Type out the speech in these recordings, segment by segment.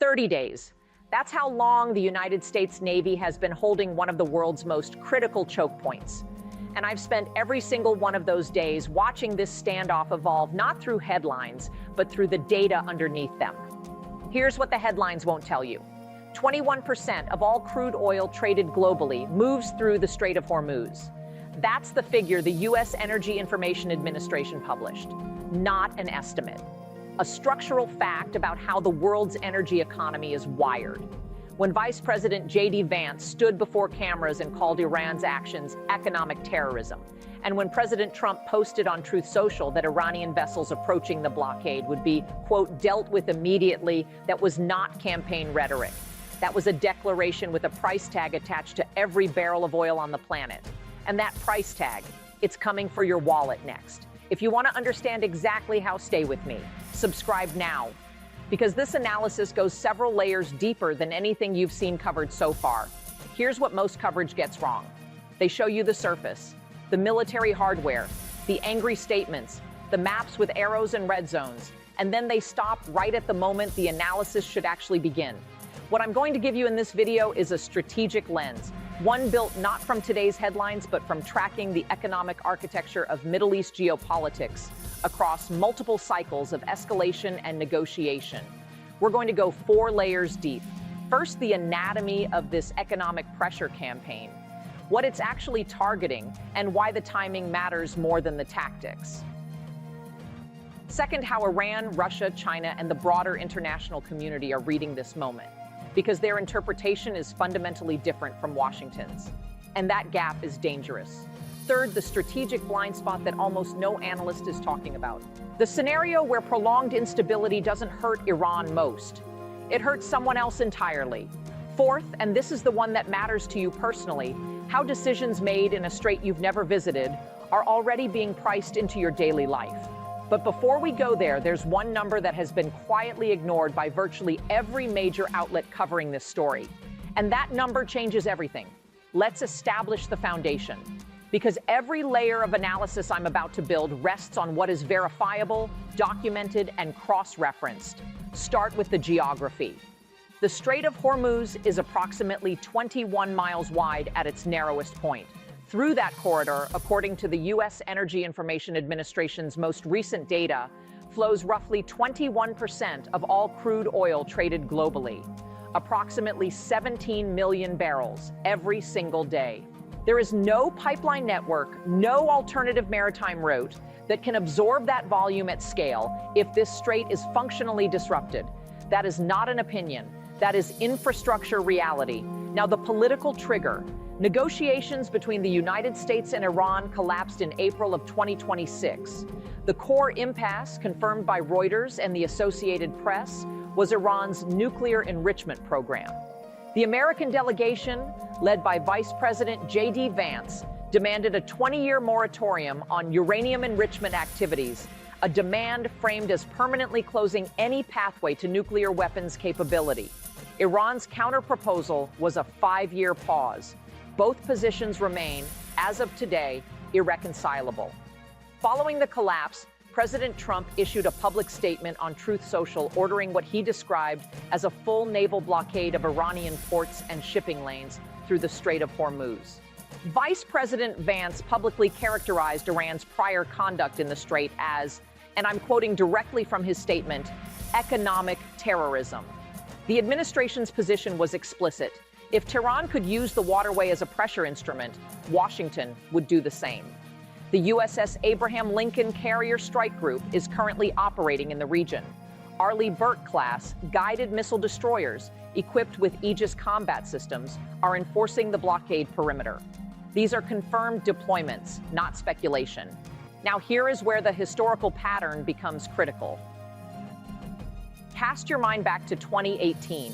30 days. That's how long the United States Navy has been holding one of the world's most critical choke points. And I've spent every single one of those days watching this standoff evolve, not through headlines, but through the data underneath them. Here's what the headlines won't tell you. 21% of all crude oil traded globally moves through the Strait of Hormuz. That's the figure the U.S. Energy Information Administration published, not an estimate. A structural fact about how the world's energy economy is wired. When Vice President J.D. Vance stood before cameras and called Iran's actions economic terrorism, and when President Trump posted on Truth Social that Iranian vessels approaching the blockade would be, quote, dealt with immediately, that was not campaign rhetoric. That was a declaration with a price tag attached to every barrel of oil on the planet. And that price tag, it's coming for your wallet next. If you want to understand exactly how, stay with me. Subscribe now, because this analysis goes several layers deeper than anything you've seen covered so far. Here's what most coverage gets wrong. They show you the surface, the military hardware, the angry statements, the maps with arrows and red zones, and then they stop right at the moment the analysis should actually begin. What I'm going to give you in this video is a strategic lens, one built not from today's headlines, but from tracking the economic architecture of Middle East geopolitics across multiple cycles of escalation and negotiation. We're going to go 4 layers deep. First, the anatomy of this economic pressure campaign, what it's actually targeting, and why the timing matters more than the tactics. Second, how Iran, Russia, China, and the broader international community are reading this moment, because their interpretation is fundamentally different from Washington's. And that gap is dangerous. Third, the strategic blind spot that almost no analyst is talking about. The scenario where prolonged instability doesn't hurt Iran most. It hurts someone else entirely. Fourth, and this is the one that matters to you personally, how decisions made in a strait you've never visited are already being priced into your daily life. But before we go there, there's one number that has been quietly ignored by virtually every major outlet covering this story. And that number changes everything. Let's establish the foundation. Because every layer of analysis I'm about to build rests on what is verifiable, documented, and cross-referenced. Start with the geography. The Strait of Hormuz is approximately 21 miles wide at its narrowest point. Through that corridor, according to the U.S. Energy Information Administration's most recent data, flows roughly 21% of all crude oil traded globally, approximately 17 million barrels every single day. There is no pipeline network, no alternative maritime route that can absorb that volume at scale if this strait is functionally disrupted. That is not an opinion. That is infrastructure reality. Now, the political trigger. Negotiations between the United States and Iran collapsed in April of 2026. The core impasse, confirmed by Reuters and the Associated Press, was Iran's nuclear enrichment program. The American delegation, led by Vice President J.D. Vance, demanded a 20-year moratorium on uranium enrichment activities, a demand framed as permanently closing any pathway to nuclear weapons capability. Iran's counterproposal was a 5-year pause. Both positions remain, as of today, irreconcilable. Following the collapse, President Trump issued a public statement on Truth Social ordering what he described as a full naval blockade of Iranian ports and shipping lanes through the Strait of Hormuz. Vice President Vance publicly characterized Iran's prior conduct in the strait as, and I'm quoting directly from his statement, economic terrorism. The administration's position was explicit. If Tehran could use the waterway as a pressure instrument, Washington would do the same. The USS Abraham Lincoln Carrier Strike Group is currently operating in the region. Arleigh Burke-class guided missile destroyers equipped with Aegis combat systems are enforcing the blockade perimeter. These are confirmed deployments, not speculation. Now, here is where the historical pattern becomes critical. Cast your mind back to 2018.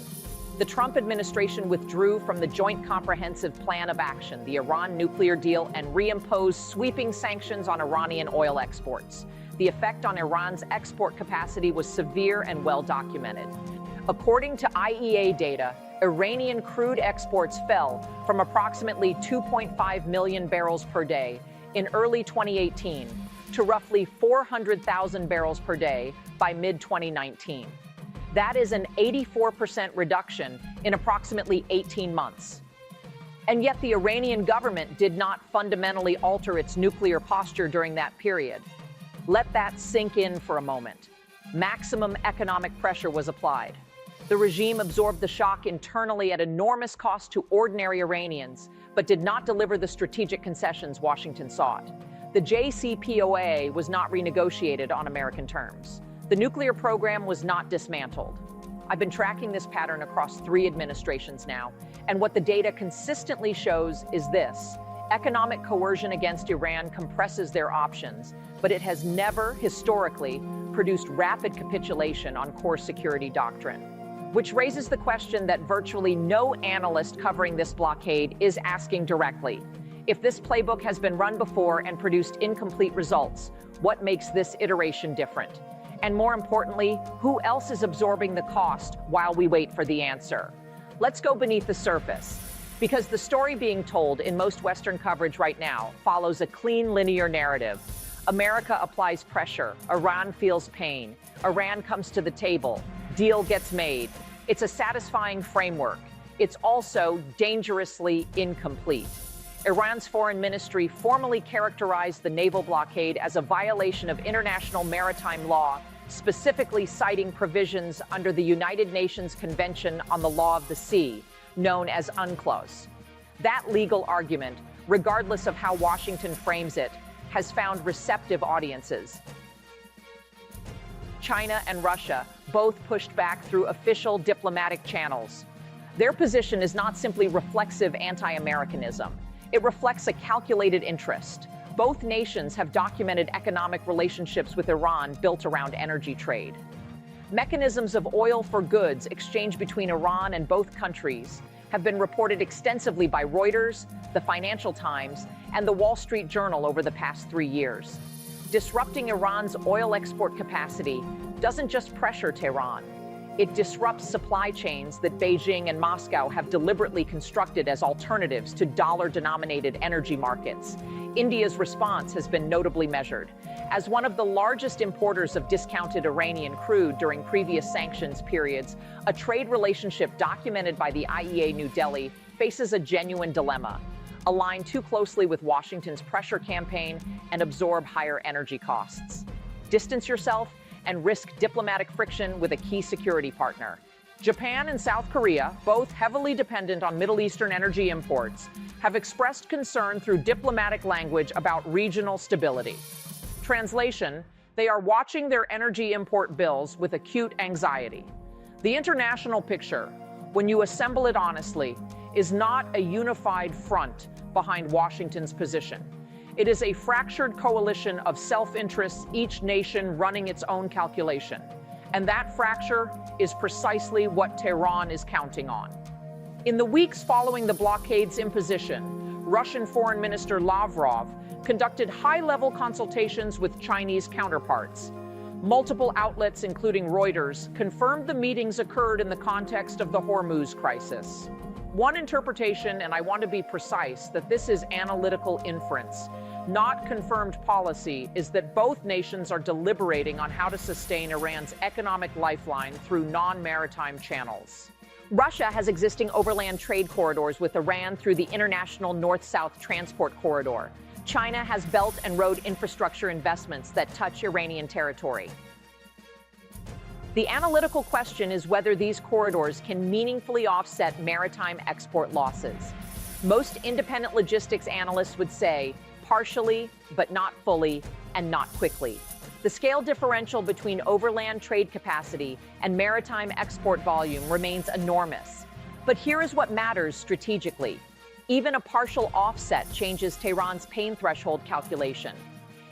The Trump administration withdrew from the Joint Comprehensive Plan of Action, the Iran nuclear deal, and reimposed sweeping sanctions on Iranian oil exports. The effect on Iran's export capacity was severe and well documented. According to IEA data, Iranian crude exports fell from approximately 2.5 million barrels per day in early 2018 to roughly 400,000 barrels per day by mid-2019. That is an 84% reduction in approximately 18 months. And yet the Iranian government did not fundamentally alter its nuclear posture during that period. Let that sink in for a moment. Maximum economic pressure was applied. The regime absorbed the shock internally at enormous cost to ordinary Iranians, but did not deliver the strategic concessions Washington sought. The JCPOA was not renegotiated on American terms. The nuclear program was not dismantled. I've been tracking this pattern across 3 administrations now, and what the data consistently shows is this. Economic coercion against Iran compresses their options, but it has never, historically, produced rapid capitulation on core security doctrine. Which raises the question that virtually no analyst covering this blockade is asking directly. If this playbook has been run before and produced incomplete results, what makes this iteration different? And more importantly, who else is absorbing the cost while we wait for the answer? Let's go beneath the surface, because the story being told in most Western coverage right now follows a clean, linear narrative. America applies pressure, Iran feels pain, Iran comes to the table, deal gets made. It's a satisfying framework. It's also dangerously incomplete. Iran's foreign ministry formally characterized the naval blockade as a violation of international maritime law, specifically citing provisions under the United Nations Convention on the Law of the Sea, known as UNCLOS. That legal argument, regardless of how Washington frames it, has found receptive audiences. China and Russia both pushed back through official diplomatic channels. Their position is not simply reflexive anti-Americanism. It reflects a calculated interest. Both nations have documented economic relationships with Iran built around energy trade. Mechanisms of oil for goods exchanged between Iran and both countries have been reported extensively by Reuters, the Financial Times, and the Wall Street Journal over the past 3 years. Disrupting Iran's oil export capacity doesn't just pressure Tehran. It disrupts supply chains that Beijing and Moscow have deliberately constructed as alternatives to dollar-denominated energy markets. India's response has been notably measured. As one of the largest importers of discounted Iranian crude during previous sanctions periods, a trade relationship documented by the IEA New Delhi faces a genuine dilemma: align too closely with Washington's pressure campaign and absorb higher energy costs. Distance yourself and risk diplomatic friction with a key security partner. Japan and South Korea, both heavily dependent on Middle Eastern energy imports, have expressed concern through diplomatic language about regional stability. Translation: they are watching their energy import bills with acute anxiety. The international picture, when you assemble it honestly, is not a unified front behind Washington's position. It is a fractured coalition of self-interests, each nation running its own calculation. And that fracture is precisely what Tehran is counting on. In the weeks following the blockade's imposition, Russian Foreign Minister Lavrov conducted high-level consultations with Chinese counterparts. Multiple outlets, including Reuters, confirmed the meetings occurred in the context of the Hormuz crisis. One interpretation, and I want to be precise, that this is analytical inference, not confirmed policy, is that both nations are deliberating on how to sustain Iran's economic lifeline through non-maritime channels. Russia has existing overland trade corridors with Iran through the International North-South Transport Corridor. China has belt and road infrastructure investments that touch Iranian territory. The analytical question is whether these corridors can meaningfully offset maritime export losses. Most independent logistics analysts would say partially, but not fully, and not quickly. The scale differential between overland trade capacity and maritime export volume remains enormous. But here is what matters strategically. Even a partial offset changes Tehran's pain threshold calculation.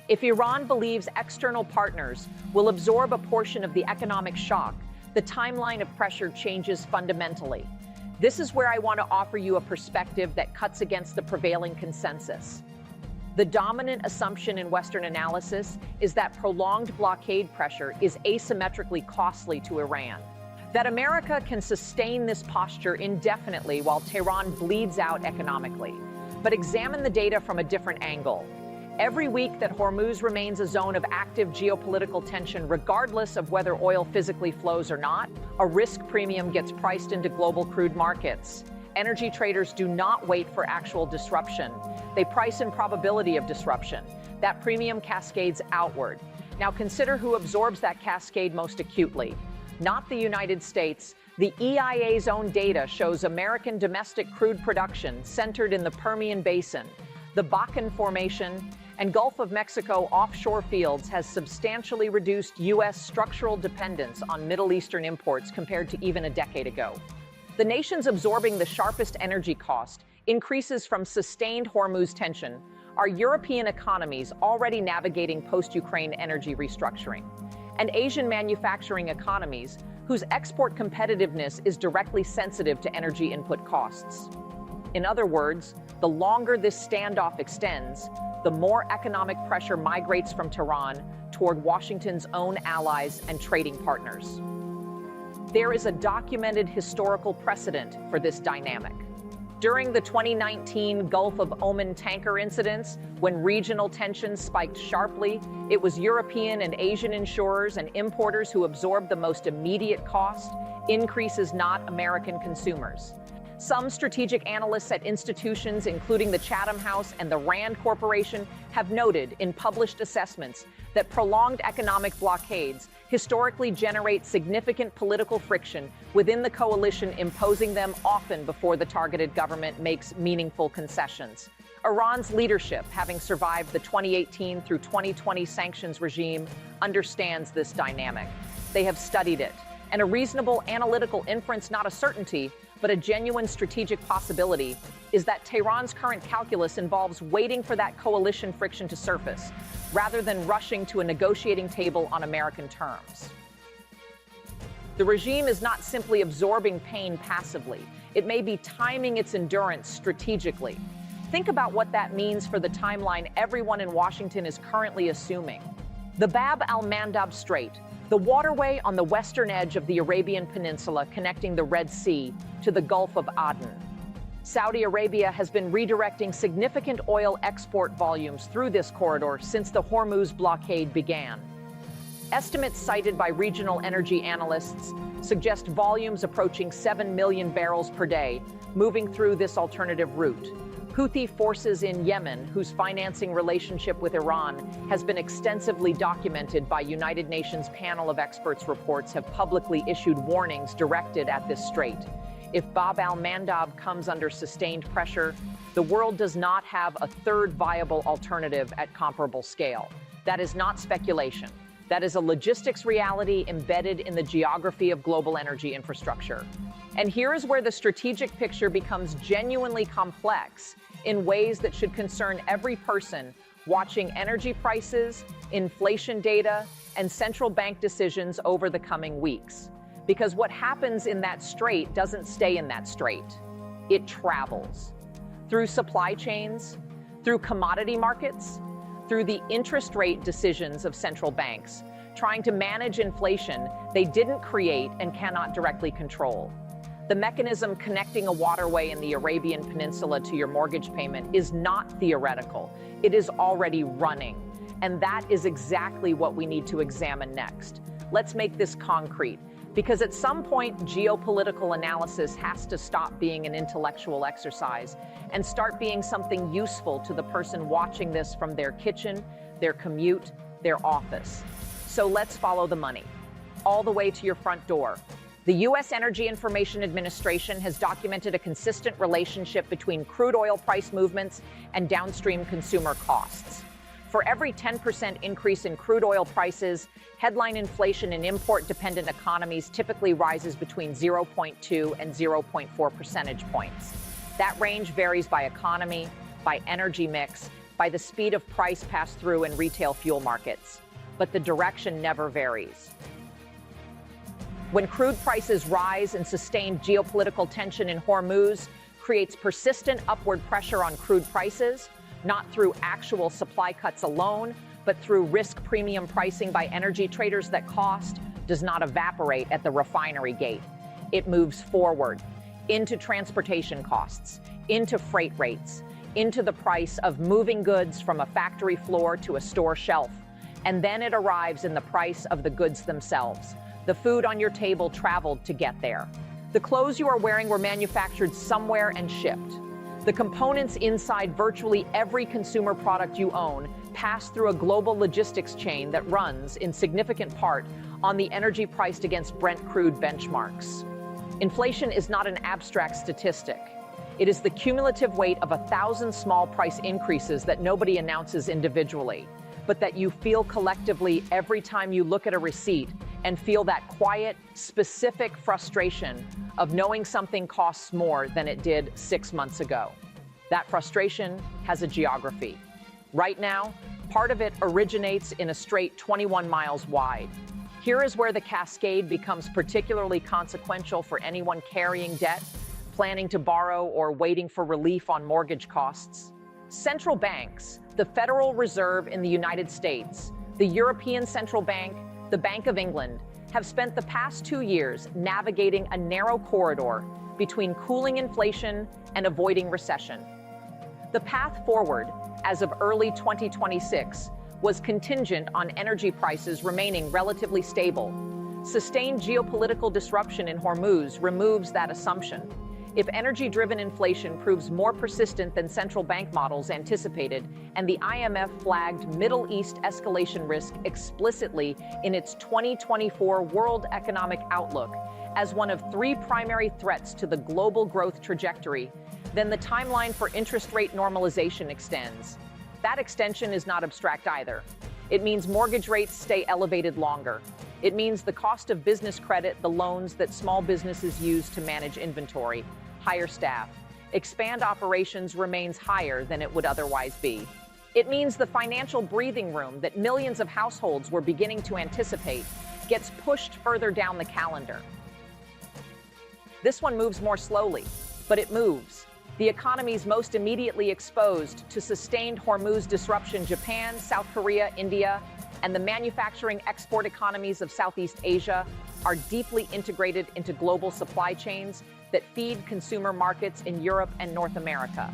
If Iran believes external partners will absorb a portion of the economic shock, the timeline of pressure changes fundamentally. This is where I want to offer you a perspective that cuts against the prevailing consensus. The dominant assumption in Western analysis is that prolonged blockade pressure is asymmetrically costly to Iran, that America can sustain this posture indefinitely while Tehran bleeds out economically. But examine the data from a different angle. Every week that Hormuz remains a zone of active geopolitical tension, regardless of whether oil physically flows or not, a risk premium gets priced into global crude markets. Energy traders do not wait for actual disruption. They price in probability of disruption. That premium cascades outward. Now consider who absorbs that cascade most acutely. Not the United States. The EIA's own data shows American domestic crude production centered in the Permian Basin, the Bakken Formation, and Gulf of Mexico offshore fields has substantially reduced U.S. structural dependence on Middle Eastern imports compared to even a decade ago. The nations absorbing the sharpest energy cost increases from sustained Hormuz tension are European economies already navigating post-Ukraine energy restructuring, and Asian manufacturing economies whose export competitiveness is directly sensitive to energy input costs. In other words, the longer this standoff extends, the more economic pressure migrates from Tehran toward Washington's own allies and trading partners. There is a documented historical precedent for this dynamic. During the 2019 Gulf of Oman tanker incidents, when regional tensions spiked sharply, it was European and Asian insurers and importers who absorbed the most immediate cost increases, not American consumers. Some strategic analysts at institutions, including the Chatham House and the Rand Corporation, have noted in published assessments that prolonged economic blockades historically generate significant political friction within the coalition, imposing them often before the targeted government makes meaningful concessions. Iran's leadership, having survived the 2018 through 2020 sanctions regime, understands this dynamic. They have studied it, and a reasonable analytical inference, not a certainty, but a genuine strategic possibility, is that Tehran's current calculus involves waiting for that coalition friction to surface, rather than rushing to a negotiating table on American terms. The regime is not simply absorbing pain passively. It may be timing its endurance strategically. Think about what that means for the timeline everyone in Washington is currently assuming. The Bab al-Mandab Strait, the waterway on the western edge of the Arabian Peninsula connecting the Red Sea to the Gulf of Aden. Saudi Arabia has been redirecting significant oil export volumes through this corridor since the Hormuz blockade began. Estimates cited by regional energy analysts suggest volumes approaching 7 million barrels per day moving through this alternative route. Houthi forces in Yemen, whose financing relationship with Iran has been extensively documented by United Nations panel of experts reports, have publicly issued warnings directed at this strait. If Bab al-Mandab comes under sustained pressure, the world does not have a third viable alternative at comparable scale. That is not speculation. That is a logistics reality embedded in the geography of global energy infrastructure. And here is where the strategic picture becomes genuinely complex in ways that should concern every person watching energy prices, inflation data, and central bank decisions over the coming weeks. Because what happens in that strait doesn't stay in that strait. It travels through supply chains, through commodity markets, through the interest rate decisions of central banks, trying to manage inflation they didn't create and cannot directly control. The mechanism connecting a waterway in the Arabian Peninsula to your mortgage payment is not theoretical. It is already running. And that is exactly what we need to examine next. Let's make this concrete, because at some point, geopolitical analysis has to stop being an intellectual exercise and start being something useful to the person watching this from their kitchen, their commute, their office. So let's follow the money, all the way to your front door. The U.S. Energy Information Administration has documented a consistent relationship between crude oil price movements and downstream consumer costs. For every 10% increase in crude oil prices, headline inflation in import-dependent economies typically rises between 0.2 and 0.4 percentage points. That range varies by economy, by energy mix, by the speed of price pass-through in retail fuel markets. But the direction never varies. When crude prices rise and sustained geopolitical tension in Hormuz creates persistent upward pressure on crude prices, not through actual supply cuts alone, but through risk premium pricing by energy traders, that cost does not evaporate at the refinery gate. It moves forward into transportation costs, into freight rates, into the price of moving goods from a factory floor to a store shelf. And then it arrives in the price of the goods themselves. The food on your table traveled to get there. The clothes you are wearing were manufactured somewhere and shipped. The components inside virtually every consumer product you own pass through a global logistics chain that runs, in significant part, on the energy priced against Brent crude benchmarks. Inflation is not an abstract statistic. It is the cumulative weight of 1,000 small price increases that nobody announces individually, but that you feel collectively every time you look at a receipt and feel that quiet, specific frustration of knowing something costs more than it did 6 months ago. That frustration has a geography. Right now, part of it originates in a strait 21 miles wide. Here is where the cascade becomes particularly consequential for anyone carrying debt, planning to borrow, or waiting for relief on mortgage costs. Central banks, the Federal Reserve in the United States, the European Central Bank, the Bank of England, have spent the past 2 years navigating a narrow corridor between cooling inflation and avoiding recession. The path forward, as of early 2026, was contingent on energy prices remaining relatively stable. Sustained geopolitical disruption in Hormuz removes that assumption. If energy-driven inflation proves more persistent than central bank models anticipated, and the IMF flagged Middle East escalation risk explicitly in its 2024 World Economic Outlook as one of 3 primary threats to the global growth trajectory, then the timeline for interest rate normalization extends. That extension is not abstract either. It means mortgage rates stay elevated longer. It means the cost of business credit, the loans that small businesses use to manage inventory, hire staff, expand operations, remains higher than it would otherwise be. It means the financial breathing room that millions of households were beginning to anticipate gets pushed further down the calendar. This one moves more slowly, but it moves. The economies most immediately exposed to sustained Hormuz disruption, Japan, South Korea, India, and the manufacturing export economies of Southeast Asia, are deeply integrated into global supply chains that feed consumer markets in Europe and North America.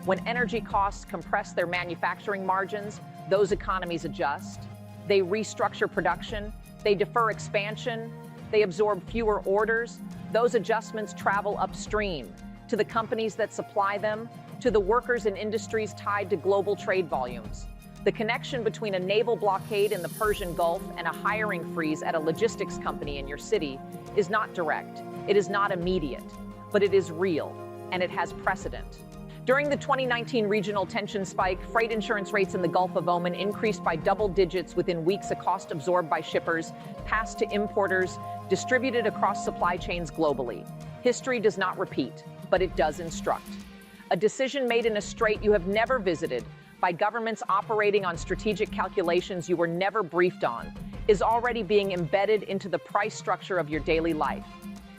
When energy costs compress their manufacturing margins, those economies adjust. They restructure production, they defer expansion, they absorb fewer orders. Those adjustments travel upstream to the companies that supply them, to the workers in industries tied to global trade volumes. The connection between a naval blockade in the Persian Gulf and a hiring freeze at a logistics company in your city is not direct, it is not immediate, but it is real, and it has precedent. During the 2019 regional tension spike, freight insurance rates in the Gulf of Oman increased by double digits within weeks, a cost absorbed by shippers, passed to importers, distributed across supply chains globally. History does not repeat, but it does instruct. A decision made in a strait you have never visited, by governments operating on strategic calculations you were never briefed on, is already being embedded into the price structure of your daily life.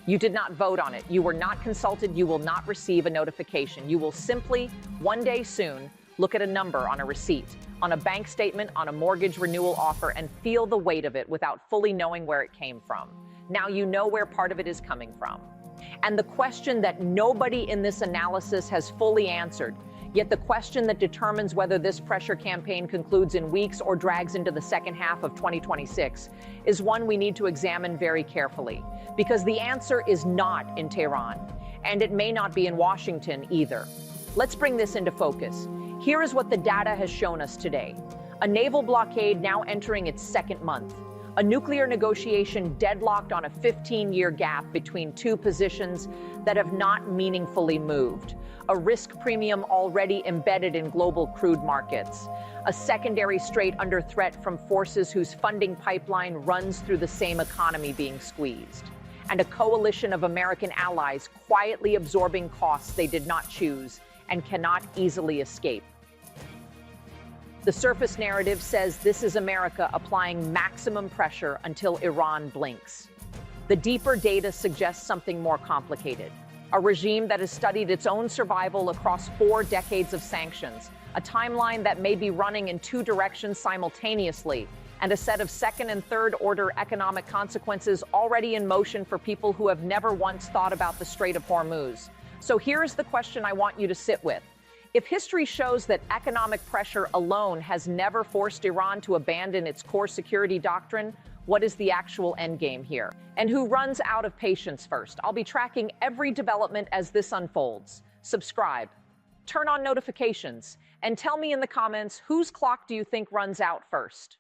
You did not vote on it. You were not consulted. You will not receive a notification. You will simply, one day soon, look at a number on a receipt, on a bank statement, on a mortgage renewal offer, and feel the weight of it without fully knowing where it came from. Now you know where part of it is coming from. And the question that nobody in this analysis has fully answered, yet the question that determines whether this pressure campaign concludes in weeks or drags into the second half of 2026, is one we need to examine very carefully. Because the answer is not in Tehran, and it may not be in Washington either. Let's bring this into focus. Here is what the data has shown us today. A naval blockade now entering its 2nd month. A nuclear negotiation deadlocked on a 15-year gap between 2 positions that have not meaningfully moved. A risk premium already embedded in global crude markets. A secondary strait under threat from forces whose funding pipeline runs through the same economy being squeezed. And a coalition of American allies quietly absorbing costs they did not choose and cannot easily escape. The surface narrative says this is America applying maximum pressure until Iran blinks. The deeper data suggests something more complicated. A regime that has studied its own survival across 4 decades of sanctions, a timeline that may be running in 2 directions simultaneously, and a set of 2nd and 3rd order economic consequences already in motion for people who have never once thought about the Strait of Hormuz. So here's the question I want you to sit with. If history shows that economic pressure alone has never forced Iran to abandon its core security doctrine, what is the actual endgame here? And who runs out of patience first? I'll be tracking every development as this unfolds. Subscribe, turn on notifications, and tell me in the comments whose clock do you think runs out first?